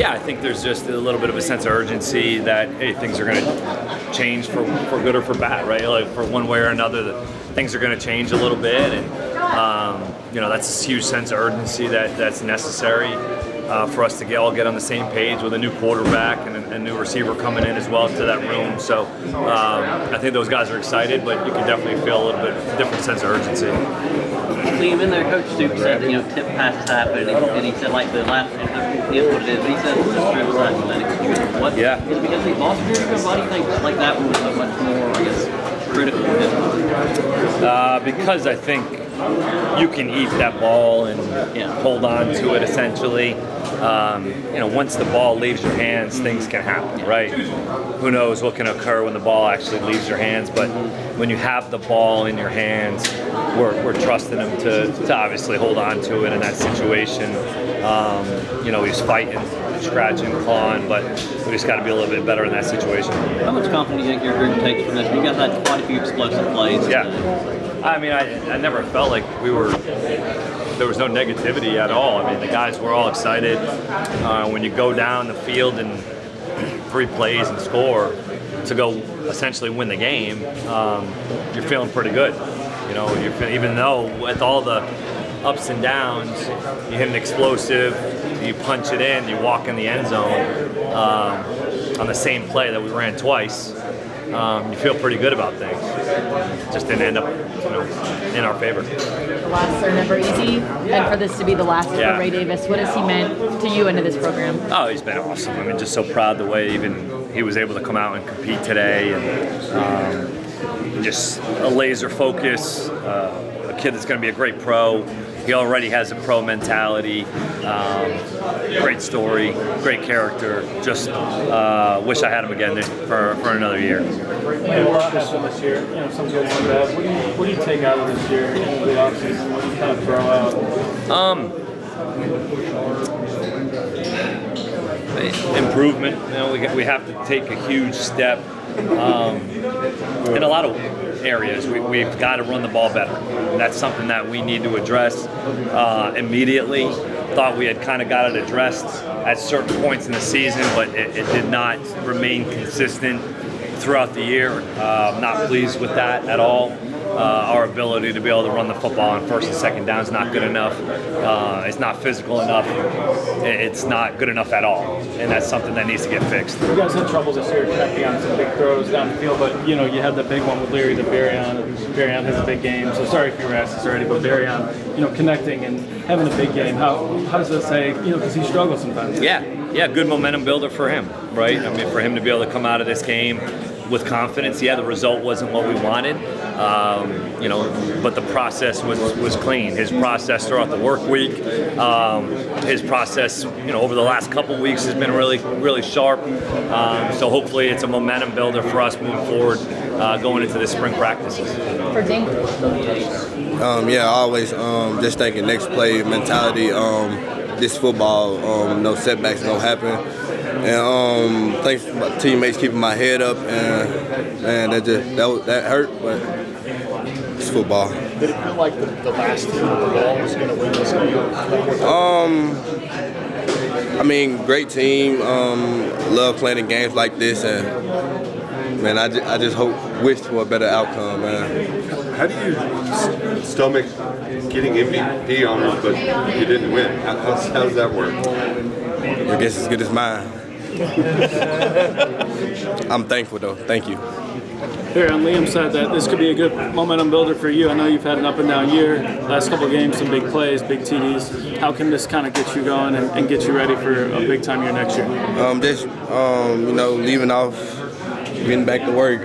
Yeah, I think there's just a little bit of a sense of urgency that, hey, things are going to change for good or for bad, right? Like for one way or another, things are going to change a little bit, and that's a huge sense of urgency that's necessary for us to all get on the same page with a new quarterback and a new receiver coming in as well to that room. So I think those guys are excited, but you can definitely feel a little bit different sense of urgency. Liam, in there, Coach Stoops said that tip passes happen, and he said like the last is what it is, but he said it's a strip side genetic. What? Yeah. Is it because he lost a year ago? Why do you think like that one was so much more, I guess, critical? Because I think you can eat that ball and hold on to it essentially. Once the ball leaves your hands, things can happen, right? Who knows what can occur when the ball actually leaves your hands, but when you have the ball in your hands, we're trusting him to obviously hold on to it in that situation. He's fighting, scratching, clawing, but we just got to be a little bit better in that situation. How much confidence do you think your group takes from this? You guys had quite a few explosive plays. Yeah. I mean, I never felt like there was no negativity at all. I mean, the guys were all excited. When you go down the field and 3 plays and score to go essentially win the game, you're feeling pretty good. Even though with all the ups and downs, you hit an explosive, you punch it in, you walk in the end zone on the same play that we ran twice. You feel pretty good about things. Just didn't end up, in our favor. The lasts are never easy, and for this to be the last for Ray Davis, what has he meant to you and to this program? Oh, he's been awesome. I mean, just so proud the way even he was able to come out and compete today, and just a laser focus. A kid that's going to be a great pro. He already has a pro mentality. Great story, great character. Just wish I had him again for another year. What this year? Some good, some bad. What do you take out of this year in the offseason? What do you kind of throw out? Improvement. We have to take a huge step in a lot of areas. We've got to run the ball better. And that's something that we need to address immediately. Thought we had kind of got it addressed at certain points in the season, but it did not remain consistent throughout the year. Not pleased with that at all. Our ability to be able to run the football on first and second down is not good enough. It's not physical enough. It's not good enough at all, and that's something that needs to get fixed. You guys had trouble this year connecting on some big throws down the field, but you had the big one with Leary to Barion. Barion has a big game, so sorry if you were asked this already, but Barion, connecting and having a big game. How does that say? Because he struggles sometimes. Yeah, good momentum builder for him, right? I mean, for him to be able to come out of this game with confidence. Yeah, the result wasn't what we wanted, but the process was clean. His process throughout the work week, his process, over the last couple weeks has been really, really sharp. So hopefully it's a momentum builder for us moving forward, going into the spring practices. For Dingle. Always just thinking next play mentality. This football, no setbacks gonna happen. And thanks to my teammates keeping my head up, and that hurt, but it's football. Did it feel like the last team with the ball was going to win this game? Great team. Love playing in games like this, and man, I just wish for a better outcome, man. How do you stomach getting MVP honors, but you didn't win? How does that work? I guess as good as mine. I'm thankful though. Thank you. Barion, Liam said that this could be a good momentum builder for you. I know you've had an up and down year. Last couple of games, some big plays, big TDs. How can this kind of get you going and get you ready for a big time year next year? Leaving off, getting back to work.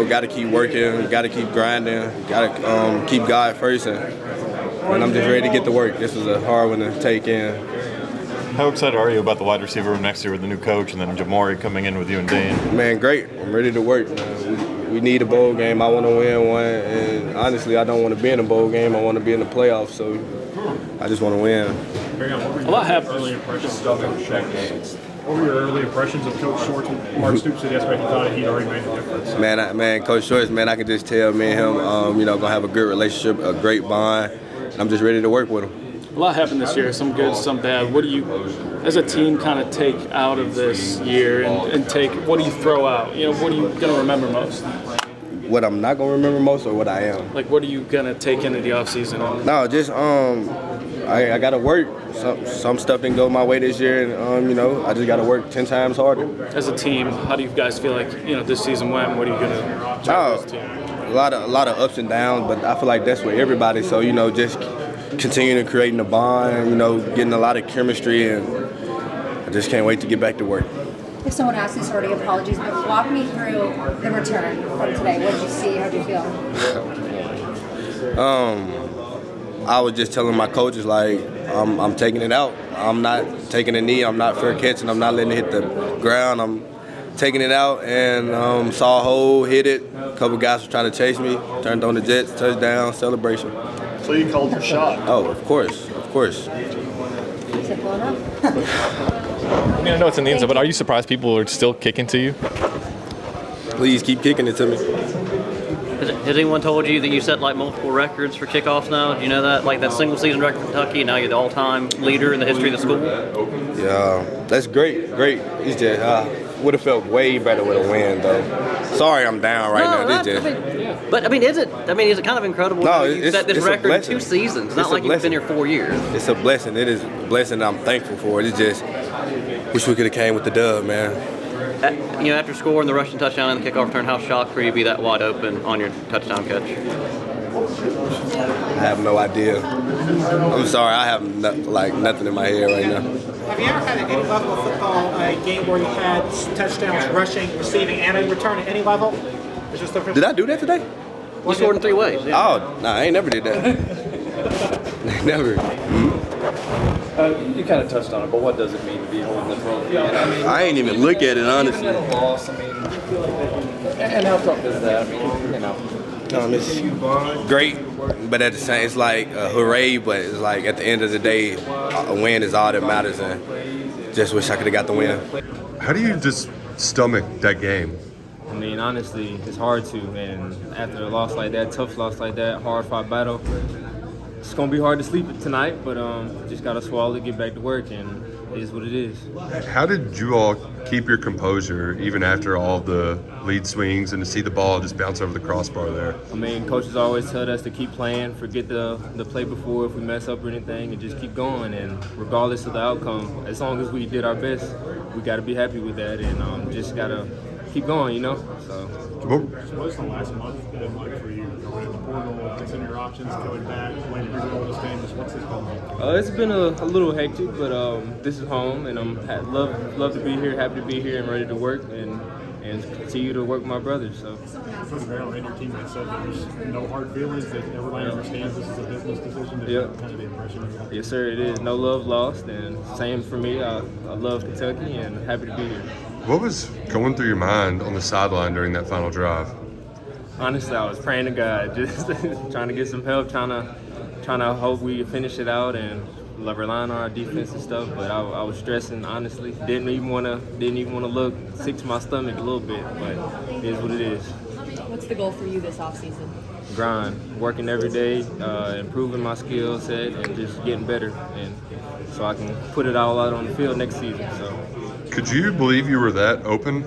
Got to keep working, got to keep grinding, got to keep God first, and I'm just ready to get to work. This was a hard one to take in. How excited are you about the wide receiver room next year with the new coach and then Jamori coming in with you and Dane? Man, great. I'm ready to work. We need a bowl game. I want to win one. And honestly, I don't want to be in a bowl game. I want to be in the playoffs. So I just want to win. A lot happened. What were your early impressions of Coach Shorts? Mark Stoops said yesterday he thought he'd already made the difference. Man, Coach Shorts, I can just tell me and him, gonna have a good relationship, a great bond. I'm just ready to work with him. A lot happened this year, some good, some bad. What do you, as a team, kind of take out of this year and what do you throw out? You know, what are you going to remember most? What I'm not gonna remember most, or what I am? Like, what are you going to take into the offseason? No, just I gotta work. Some stuff didn't go my way this year, and you know, I just gotta work 10 times harder. As a team, how do you guys feel like, you know, this season went? What are you gonna do as a team? A lot of ups and downs, but I feel like that's with everybody. So you know, just continuing to creating a bond, you know, getting a lot of chemistry, and I just can't wait to get back to work. If someone asked this already, apologies, but walk me through the return from today. What did you see? How did you feel? I was just telling my coaches, like, I'm taking it out. I'm not taking a knee. I'm not fair catching. I'm not letting it hit the ground. I'm taking it out, and saw a hole, hit it. A couple guys were trying to chase me. Turned on the Jets, touchdown, celebration. So you called your shot. Oh, of course, of course. Simple enough. I mean, I know it's in the end zone, but are you surprised people are still kicking to you? Please keep kicking it to me. Has anyone told you that you set like multiple records for kickoffs now? Do you know that? Like that single season record for Kentucky, now you're the all-time leader in the history of the school? Yeah, that's great. It's just would have felt way better with a win, though. Sorry, I'm down right now. Is it kind of incredible? No, you set this record in 2 seasons. It's not like you've been here 4 years. It's a blessing. It is a blessing. I'm thankful for it. It's just wish we could have came with the dub, man. You know, after scoring the rushing touchdown and the kickoff return, how shocked were you to be that wide open on your touchdown catch? I have no idea. I'm sorry. I have nothing in my head right now. Have you ever had at any level of football a game where you had touchdowns rushing, receiving, and a return at any level? Did I do that today? You scored in 3 ways. Yeah. Oh, no, I ain't never did that. Never. You kind of touched on it, but what does it mean to be holding the trophy? I ain't even look at it, honestly. Loss, and how tough is that? I mean, you know. It's great, but at the same, it's like a hooray. But it's like at the end of the day, a win is all that matters, and just wish I could have got the win. How do you just stomach that game? I mean, honestly, it's hard to, and after a loss like that, tough loss like that, hard-fought battle, it's gonna be hard to sleep tonight. But just gotta swallow it, get back to work, and it is what it is. How did you all keep your composure even after all the lead swings and to see the ball just bounce over the crossbar there? I mean, coaches always tell us to keep playing, forget the play before if we mess up or anything, and just keep going. And regardless of the outcome, as long as we did our best, we got to be happy with that, and just got to keep going, you know. So. What's the last month been like for you? Going in the portal, considering your options, going back, playing every role this game. What's this been like? It's been a little hectic, but this is home, and I'm love to be here, happy to be here, and ready to work and continue to work with my brothers. So. Coach Barion and your teammates said that there's no hard feelings, that everybody understands this is a business decision. Yep. Kind of the impression you got. Yes, sir, it is. No love lost, and same for me. I love Kentucky, and happy to be here. What was going through your mind on the sideline during that final drive? Honestly, I was praying to God, just trying to get some help, trying to hope we could finish it out and relying on our defense and stuff. But I was stressing, honestly. Didn't even want to look sick to my stomach a little bit, but it is what it is. What's the goal for you this offseason? Grind, working every day, improving my skill set, and just getting better, and so I can put it all out on the field next season. So. Could you believe you were that open?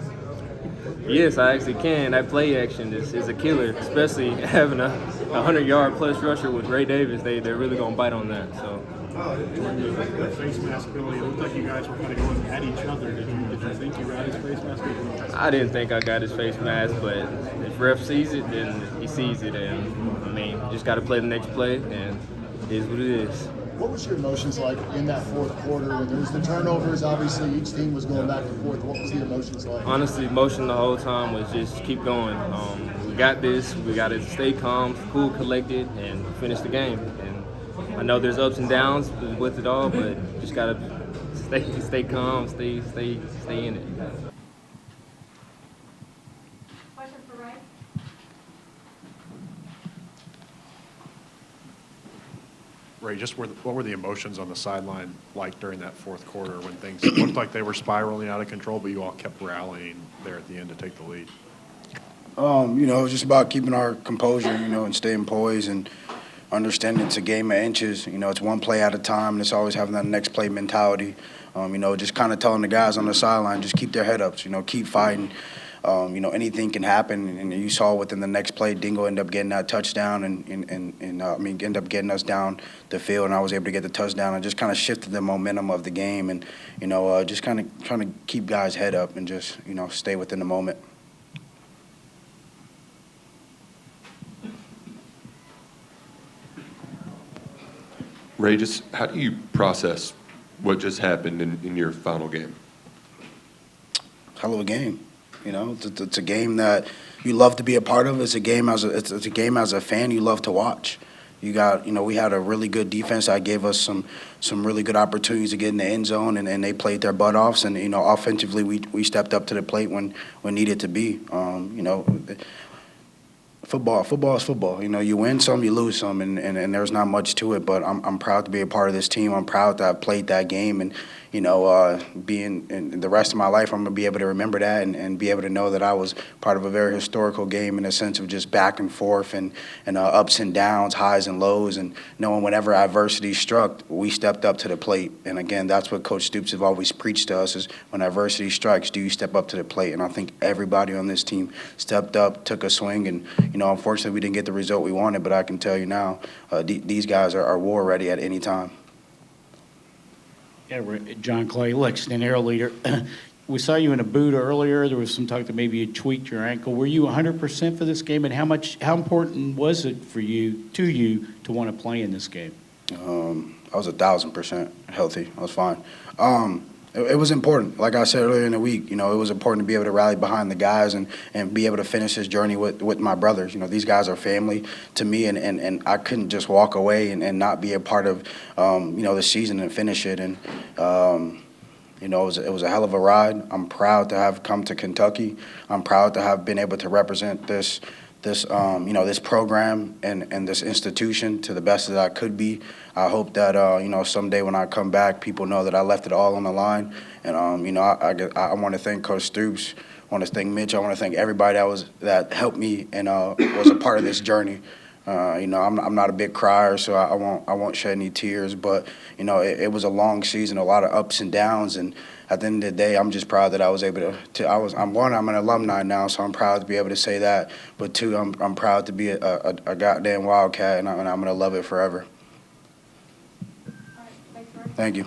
Yes, I actually can. That play action is a killer, especially having a 100-yard plus rusher with Ray Davis. They're really gonna bite on that. So. During the face mask ability, it looked like you guys were kind of going at each other. Did you think you got his face mask? I didn't think I got his face mask, but if ref sees it, then he sees it, and I mean, just got to play the next play, and it is what it is. What was your emotions like in that fourth quarter when there was the turnovers? Obviously, each team was going back and forth. What was the emotions like? Honestly, emotion the whole time was just keep going. We got this. We got to stay calm, cool, collected, and finish the game. And I know there's ups and downs with it all, but just got to stay calm, stay in it. Question for Ryan? Ray, just what were the emotions on the sideline like during that fourth quarter when things looked like they were spiraling out of control, but you all kept rallying there at the end to take the lead? It was just about keeping our composure, and staying poised and understanding it's a game of inches. You know, it's one play at a time, and it's always having that next play mentality. You know, just kind of telling the guys on the sideline, just keep their head up, you know, keep fighting. You know, anything can happen, and you saw within the next play, Dingle ended up getting that touchdown, and ended up getting us down the field, and I was able to get the touchdown, and just kind of shifted the momentum of the game, and you know, just kind of trying to keep guys' head up and just, you know, stay within the moment. Ray, just how do you process what just happened in your final game? Hell of a game. You know, it's a game that you love to be a part of. It's a game as a fan you love to watch. You know, we had a really good defense that gave us some really good opportunities to get in the end zone, and they played their butt off. And you know, offensively, we stepped up to the plate when needed to be. You know, football is football. You know, you win some, you lose some, and there's not much to it. But I'm proud to be a part of this team. I'm proud to have played that game, and you know, being in the rest of my life, I'm gonna be able to remember that and be able to know that I was part of a very historical game in a sense of just back and forth and ups and downs, highs and lows, and knowing whenever adversity struck, we stepped up to the plate. And again, that's what Coach Stoops have always preached to us: is when adversity strikes, do you step up to the plate? And I think everybody on this team stepped up, took a swing, and you know, unfortunately, we didn't get the result we wanted. But I can tell you now, these guys are war ready at any time. Yeah, John Clay, Lexington Air Leader. We saw you in a boot earlier. There was some talk that maybe you tweaked your ankle. Were you 100% for this game, and how important was it for you to want to play in this game? I was 1,000% healthy. I was fine. It was important. Like I said earlier in the week, you know, it was important to be able to rally behind the guys and be able to finish this journey with my brothers. You know, these guys are family to me, and I couldn't just walk away and not be a part of, you know, the season and finish it. And, you know, it was a hell of a ride. I'm proud to have come to Kentucky. I'm proud to have been able to represent this you know, this program and this institution to the best that I could be. I hope that, you know, someday when I come back, people know that I left it all on the line. And, you know, I want to thank Coach Stoops. I want to thank Mitch. I want to thank everybody that helped me and was a part of this journey. You know, I'm not a big crier, so I won't shed any tears. But you know, it was a long season, a lot of ups and downs, and at the end of the day, I'm just proud that I was able to. I'm an alumni now, so I'm proud to be able to say that. But two, I'm proud to be a goddamn Wildcat, and I'm gonna love it forever. Thank you.